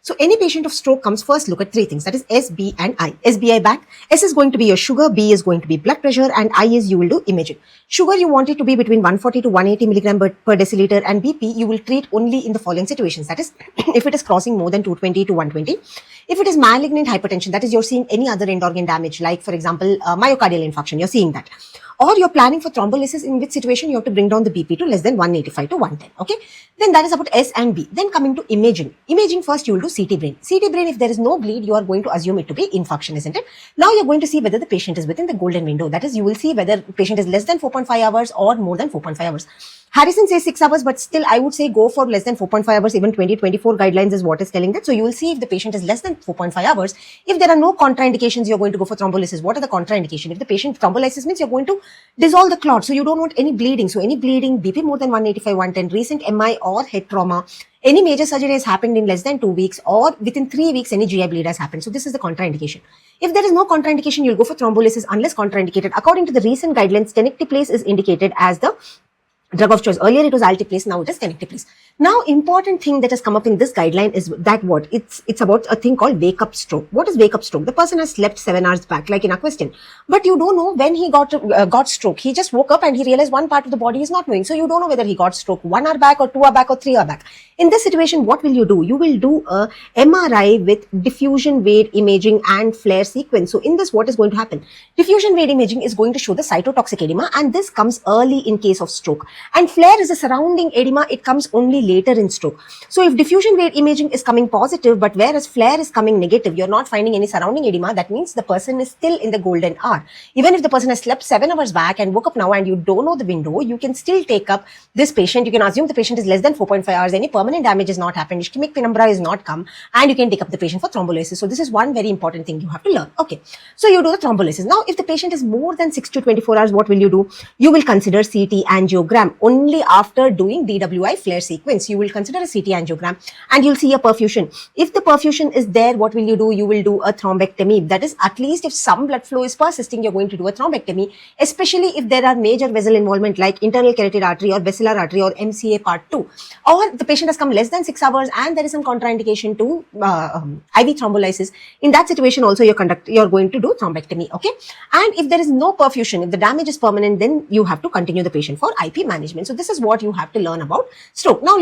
So any patient of stroke comes first look at three things, that is S, B and I. S, B, I back. S is going to be your sugar, B is going to be blood pressure, and I is you will do imaging. Sugar you want it to be between 140 to 180 milligram per deciliter, and BP you will treat only in the following situations, that is if it is crossing more than 220 to 120. If it is malignant hypertension, that is you're seeing any other end organ damage, like for example myocardial infarction, you're seeing that. Or you're planning for thrombolysis, in which situation you have to bring down the BP to less than 185 to 110. Okay. Then that is about S and B. Then coming to imaging. Imaging first you will do CT brain. CT brain, if there is no bleed, you are going to assume it to be infarction, isn't it? Now you're going to see whether the patient is within the golden window. That is, you will see whether the patient is less than 4.5 hours or more than 4.5 hours. Harrison says 6 hours, but still I would say go for less than 4.5 hours. Even 2024 guidelines is what is telling that. So you will see if the patient is less than 4.5 hours. If there are no contraindications, you're going to go for thrombolysis. What are the contraindications? If the patient thrombolysis means you're going to dissolve the clot. So you don't want any bleeding. So any bleeding, BP more than 185, 110, recent MI or head trauma, any major surgery has happened in less than 2 weeks, or within 3 weeks any GI bleed has happened. So this is the contraindication. If there is no contraindication, you'll go for thrombolysis unless contraindicated. According to the recent guidelines, tenecteplase is indicated as the drug of choice. Earlier it was alteplase, now it is tenecteplase. Now, important thing that has come up in this guideline is that what? It's about a thing called wake up stroke. What is wake up stroke? The person has slept 7 hours back, like in a question, but you don't know when he got stroke. He just woke up and he realized one part of the body is not moving. So you don't know whether he got stroke 1 hour back or 2 hour back or 3 hour back. In this situation, what will you do? You will do a MRI with diffusion wave imaging and flare sequence. So in this, what is going to happen? Diffusion wave imaging is going to show the cytotoxic edema, and this comes early in case of stroke. And flare is a surrounding edema. It comes only later in stroke. So if diffusion wave imaging is coming positive, but whereas flare is coming negative, you're not finding any surrounding edema, that means the person is still in the golden hour. Even if the person has slept 7 hours back and woke up now and you don't know the window, you can still take up this patient. You can assume the patient is less than 4.5 hours. Any permanent damage is not happened. Ischemic penumbra is not come, and you can take up the patient for thrombolysis. So this is one very important thing you have to learn. Okay. So you do the thrombolysis. Now, if the patient is more than 6 to 24 hours, what will you do? You will consider CT angiogram. Only after doing DWI flare sequence, you will consider a CT angiogram and you'll see a perfusion. If the perfusion is there, what will you do? You will do a thrombectomy. That is, at least if some blood flow is persisting, you're going to do a thrombectomy, especially if there are major vessel involvement like internal carotid artery or basilar artery or MCA part 2. Or the patient has come less than 6 hours and there is some contraindication to IV thrombolysis. In that situation also, you're going to do thrombectomy. Okay. And if there is no perfusion, if the damage is permanent, then you have to continue the patient for IP management. So this is what you have to learn about stroke. Now,